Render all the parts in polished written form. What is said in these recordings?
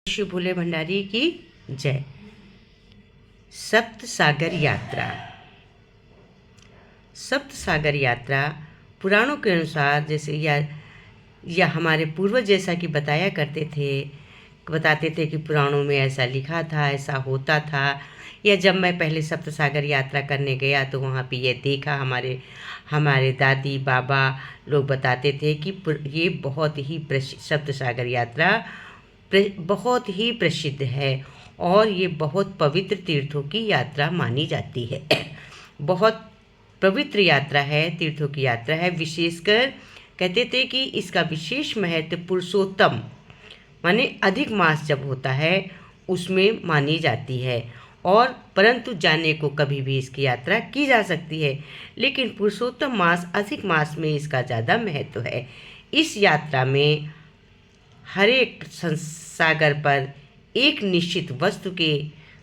श्री भोले भंडारी की जय। सप्त सागर यात्रा। सप्त सागर यात्रा पुराणों के अनुसार जैसे या हमारे पूर्वज जैसा कि बताते थे कि पुराणों में ऐसा लिखा था, ऐसा होता था। या जब मैं पहले सप्त सागर यात्रा करने गया तो वहाँ पे ये देखा, हमारे दादी बाबा लोग बताते थे कि ये बहुत ही सप्त सागर यात्रा बहुत ही प्रसिद्ध है और ये बहुत पवित्र तीर्थों की यात्रा मानी जाती है। बहुत पवित्र यात्रा है, तीर्थों की यात्रा है। विशेषकर कहते थे कि इसका विशेष महत्व पुरुषोत्तम माने अधिक मास जब होता है उसमें मानी जाती है। और परंतु जाने को कभी भी इसकी यात्रा की जा सकती है, लेकिन पुरुषोत्तम मास अधिक मास में इसका ज़्यादा महत्व है। इस यात्रा में हर एक सागर पर एक निश्चित वस्तु के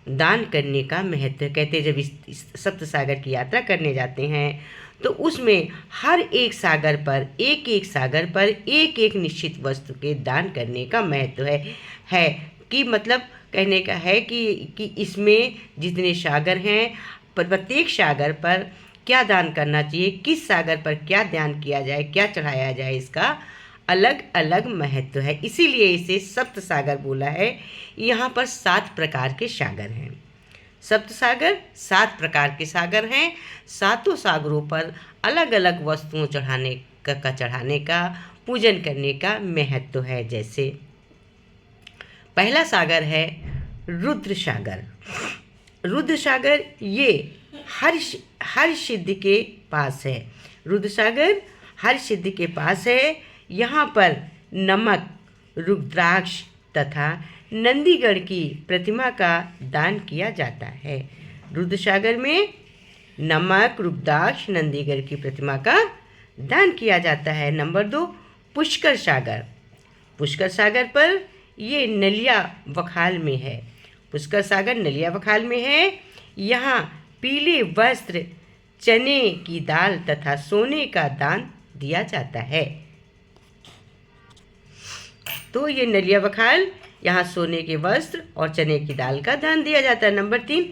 दान करने का महत्व कहते। जब इस सप्त सागर की यात्रा करने जाते हैं तो उसमें हर एक सागर पर एक एक निश्चित वस्तु के दान करने का महत्व है कि मतलब कहने का है कि इसमें जितने सागर हैं प्रत्येक सागर पर क्या दान करना चाहिए, किस सागर पर क्या दान किया जाए, क्या चढ़ाया जाए, इसका अलग अलग महत्व है। इसीलिए इसे सप्त सागर बोला है। यहाँ पर 7 प्रकार के सागर हैं। सप्त सागर 7 प्रकार के सागर हैं। सातों सागरों पर अलग अलग वस्तुओं चढ़ाने का पूजन करने का महत्व है। जैसे पहला सागर है रुद्र सागर। रुद्र सागर ये हर सिद्ध के पास है। रुद्र सागर हर सिद्ध के पास है। यहाँ पर नमक, रुद्राक्ष तथा नंदीगढ़ की प्रतिमा का दान किया जाता है। रुद्र सागर में नमक, रुद्राक्ष, नंदीगढ़ की प्रतिमा का दान किया जाता है। नंबर 2 पुष्कर सागर। पुष्कर सागर पर ये नलिया वखाल में है। पुष्कर सागर नलिया वखाल में है। यहाँ पीले वस्त्र, चने की दाल तथा सोने का दान दिया जाता है। तो ये नलिया बखाल, यहाँ सोने के वस्त्र और चने की दाल का दान दिया जाता है। नंबर 3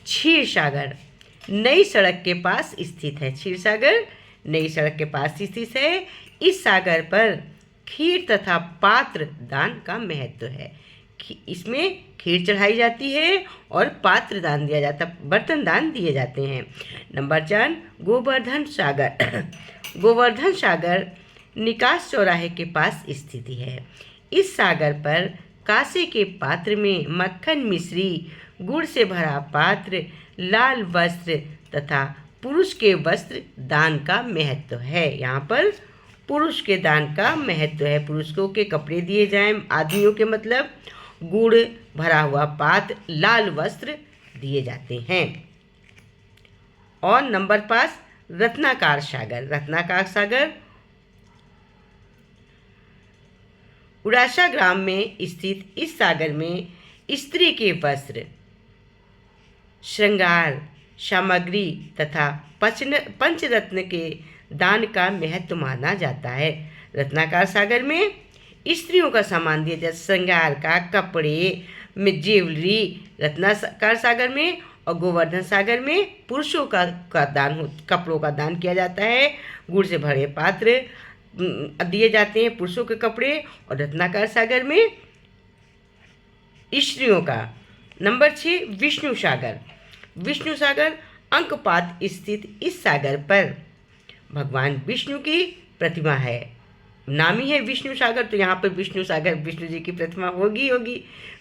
क्षीर सागर नई सड़क के पास स्थित है। क्षीर सागर नई सड़क के पास स्थित है। इस सागर पर खीर तथा पात्र दान का महत्व है। इसमें खीर चढ़ाई जाती है और पात्र दान दिया जाता, बर्तन दान दिए जाते हैं। नंबर 4 गोवर्धन सागर। गोवर्धन सागर निकास चौराहे के पास स्थित है। इस सागर पर कांसे के पात्र में मक्खन, मिश्री, गुड़ से भरा पात्र, लाल वस्त्र तथा पुरुष के वस्त्र दान का महत्व है। यहाँ पर पुरुष के दान का महत्व है। पुरुषों के कपड़े दिए जाएं, आदमियों के मतलब गुड़ भरा हुआ पात्र, लाल वस्त्र दिए जाते हैं। और नंबर 5 रत्नाकर सागर। रत्नाकर सागर उड़ासा ग्राम में स्थित इस सागर में स्त्री के वस्त्र, श्रृंगार सामग्री तथा पंचरत्न के दान का महत्व माना जाता है। रत्नाकर सागर में स्त्रियों का सामान दिया जाता है, श्रृंगार का, कपड़े में ज्वेलरी रत्नाकर सागर में। और गोवर्धन सागर में पुरुषों का दान, कपड़ों का दान किया जाता है। गुड़ से भरे पात्र दिए जाते हैं, पुरुषों के कपड़े। और रत्नाकर सागर में स्त्रियों का। नंबर 6 विष्णु सागर। विष्णु सागर अंकपात स्थित इस सागर पर भगवान विष्णु की प्रतिमा है। नाम ही है विष्णु सागर, तो यहाँ पर विष्णु सागर, विष्णु जी की प्रतिमा होगी।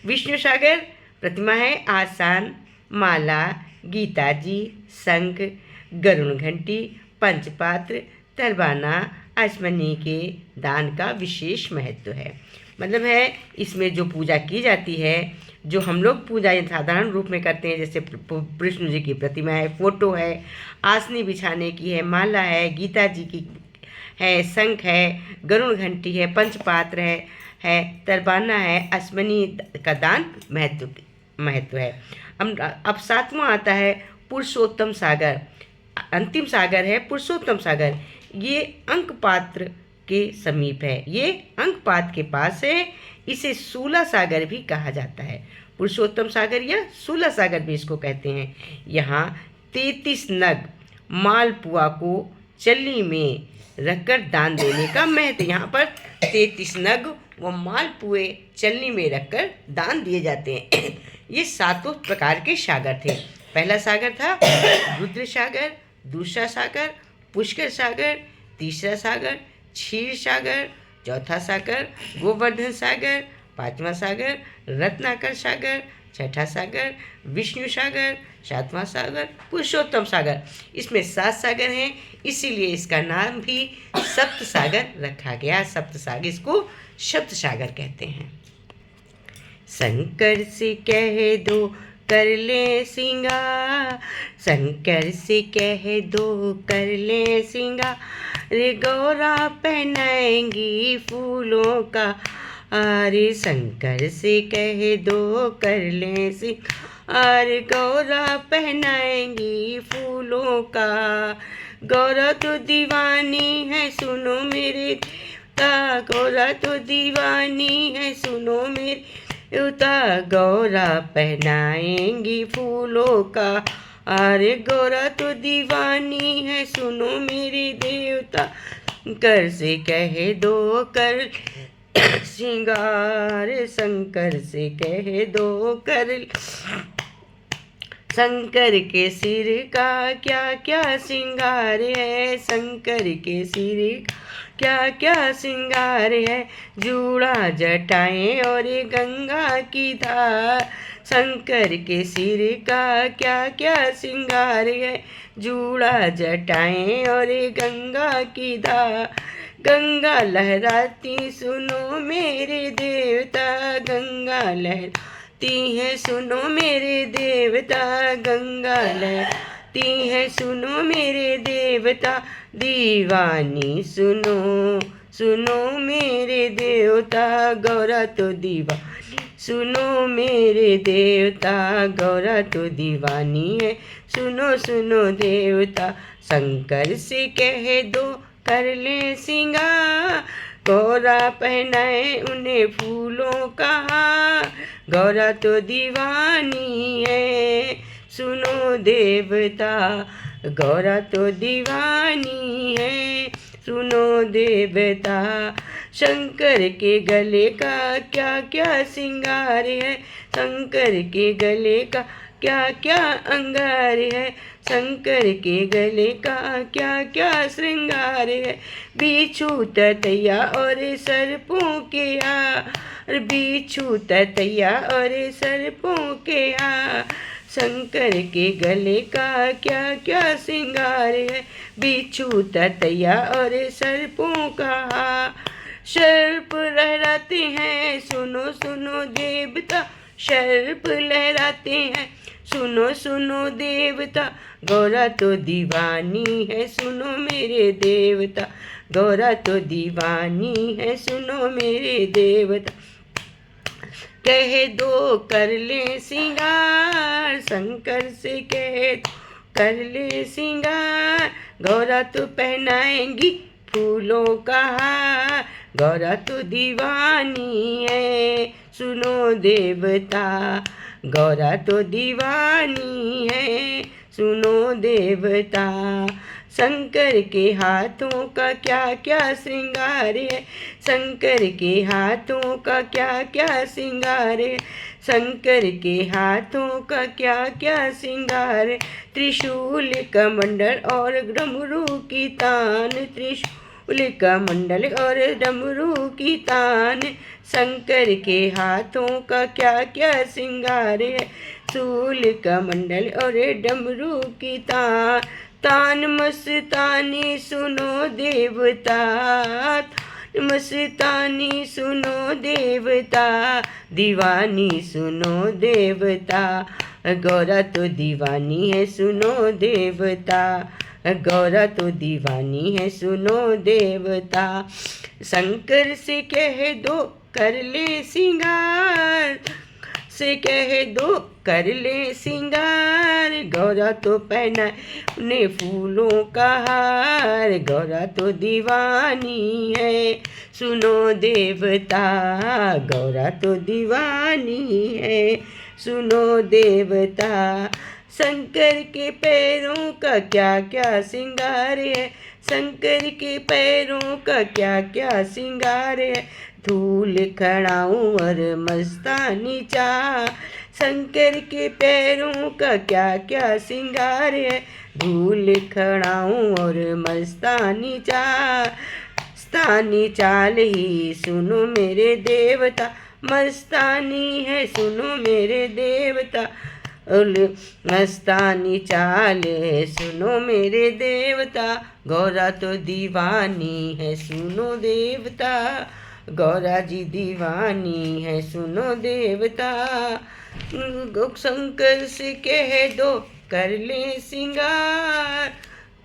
विष्णु सागर प्रतिमा है। आसान, माला, गीता जी, शंख, गरुण घंटी, पंचपात्र, तरबाना, आचमनी के दान का विशेष महत्व है। मतलब है इसमें जो पूजा की जाती है, जो हम लोग पूजा साधारण रूप में करते हैं, जैसे विष्णु जी की प्रतिमा है, फोटो है, आसनी बिछाने की है, माला है, गीता जी की है, शंख है, गरुण घंटी है, पंचपात्र है, तरबाना है, आचमनी का दान महत्व है। अब 7वां आता है पुरुषोत्तम सागर। अंतिम सागर है पुरुषोत्तम सागर। ये अंक पात्र के समीप है। ये अंकपात के पास है। इसे सूला सागर भी कहा जाता है। पुरुषोत्तम सागर या सूला सागर भी इसको कहते हैं। यहाँ 33 नग मालपुआ को चल्ली में रखकर दान देने का महत्व। यहाँ पर 33 नग वो मालपुए चलनी में रखकर दान दिए जाते हैं। ये 7 प्रकार के सागर थे। पहला सागर था रुद्र सागर, दूसरा सागर पुष्कर सागर, तीसरा सागर क्षीर सागर, चौथा सागर गोवर्धन सागर, पांचवा सागर रत्नाकर सागर, छठा सागर विष्णु सागर, सातवां सागर पुरुषोत्तम सागर। इसमें 7 सागर हैं, इसीलिए इसका नाम भी सप्त सागर रखा गया। सप्त सागर, इसको सप्त सागर कहते हैं। शंकर से कह दो कर ले सिंगार, शंकर से कह दो कर ले सिंगार, रे गौरा पहनाएंगी फूलों का। अरे शंकर से कह दो कर ले सिंगार, गौरा पहनाएंगी फूलों का। गौरा तो दीवानी है सुनो मेरे देवता, गौरा तो दीवानी है सुनो मेरे देवता, गौरा पहनाएंगी फूलों का। अरे गौरा तो दीवानी है सुनो मेरे देवता, शंकर से कह दो कर सिंगार, शंकर से कह दो कर। शंकर के सिर का क्या क्या श्रृंगार है, शंकर के सिर क्या क्या श्रृंगार है। जूड़ा जटाएं और गंगा की धार, शंकर के सिर का क्या क्या श्रृंगार है। जूड़ा जटाएं और गंगा की धार, गंगा लहराती सुनो मेरे देवता, गंगा लहराती है सुनो मेरे देवता, गंगा लहराती है सुनो मेरे देवता। दीवानी सुनो सुनो मेरे देवता, गौरा तो दीवानी सुनो मेरे देवता, गौरा तो दीवानी है सुनो सुनो देवता। शंकर से कह दो कर ले सिंगार, गौरा पहनाए उन्हें फूलों का हार। गौरा तो दीवानी है सुनो देवता, गौरा तो दीवानी है सुनो देवता। शंकर के गले का क्या क्या श्रृंगार है, शंकर के गले का क्या क्या अंगार है। शंकर के गले का क्या क्या श्रृंगार है। बिच्छू ततैया और सर्पों के हार, बिच्छू ततैया और सर्पों के हार। शंकर के गले का क्या क्या श्रृंगार है। बिच्छू ततैया और सर्पों का हार। सर्प लहराते हैं सुनो सुनो देवता, सर्प लहराते हैं सुनो सुनो देवता। गौरा तो दीवानी है सुनो मेरे देवता, गौरा तो दीवानी है सुनो मेरे देवता। कह दो कर ले सिंगार, शंकर से कह दो कर ले सिंगार। गौरा तो पहनाएंगी फूलों का हार, गौरा तो दीवानी है सुनो देवता, गौरा तो दीवानी है सुनो देवता। शंकर के हाथों का क्या क्या श्रृंगार है, शंकर के हाथों का क्या क्या श्रृंगार है। शंकर के हाथों का क्या क्या श्रृंगार है। त्रिशूल का मंडल और डमरू की तान, त्रिशूल का मंडल और डमरू की तान। शंकर के हाथों का क्या क्या श्रृंगार है। शूल का मंडल और डमरू की तान। तान मस्तानी सुनो देवता, मस्तानी सुनो देवता, दीवानी सुनो देवता। गौरा तो दीवानी है सुनो देवता, गौरा तो दीवानी है सुनो देवता। शंकर से कह दो कर ले सिंगार, से कह दो कर ले सिंगार, गौरा तो पहना उन्हें फूलों का हार, गौरा तो दीवानी है सुनो देवता, गौरा तो दीवानी है सुनो देवता। शंकर के पैरों का क्या क्या सिंगार है, शंकर के पैरों का क्या क्या सिंगार है, धूल खड़ाऊं और मस्तानी चाह, शंकर के पैरों का क्या क्या सिंगार है, धूल खड़ाऊं और मस्तानी चाह, मस्तानी चाल ही सुनो मेरे देवता, मस्तानी है सुनो मेरे देवता, मस्तानी चाल है सुनो मेरे देवता, गौरा तो दीवानी है सुनो देवता, गौरा जी दीवानी है सुनो देवता। शंकर से कह दो कर ले सिंगार,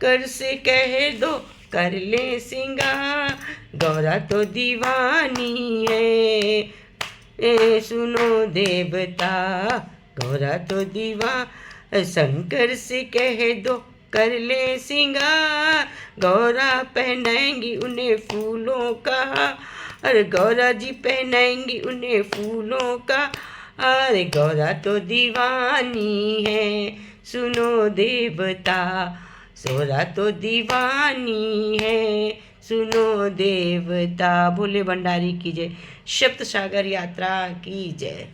कर से कह दो कर ले सिंगार, गौरा तो दीवानी है सुनो देवता, गौरा तो शंकर से कह दो कर ले सिंगार, गौरा पहनाएंगी उन्हें फूलों का, अरे गौरा जी पहनाएंगी उन्हें फूलों का, अरे गौरा तो दीवानी है सुनो देवता, गौरा तो दीवानी है सुनो देवता। भोले भंडारी की जय, सप्त सागर यात्रा की जय।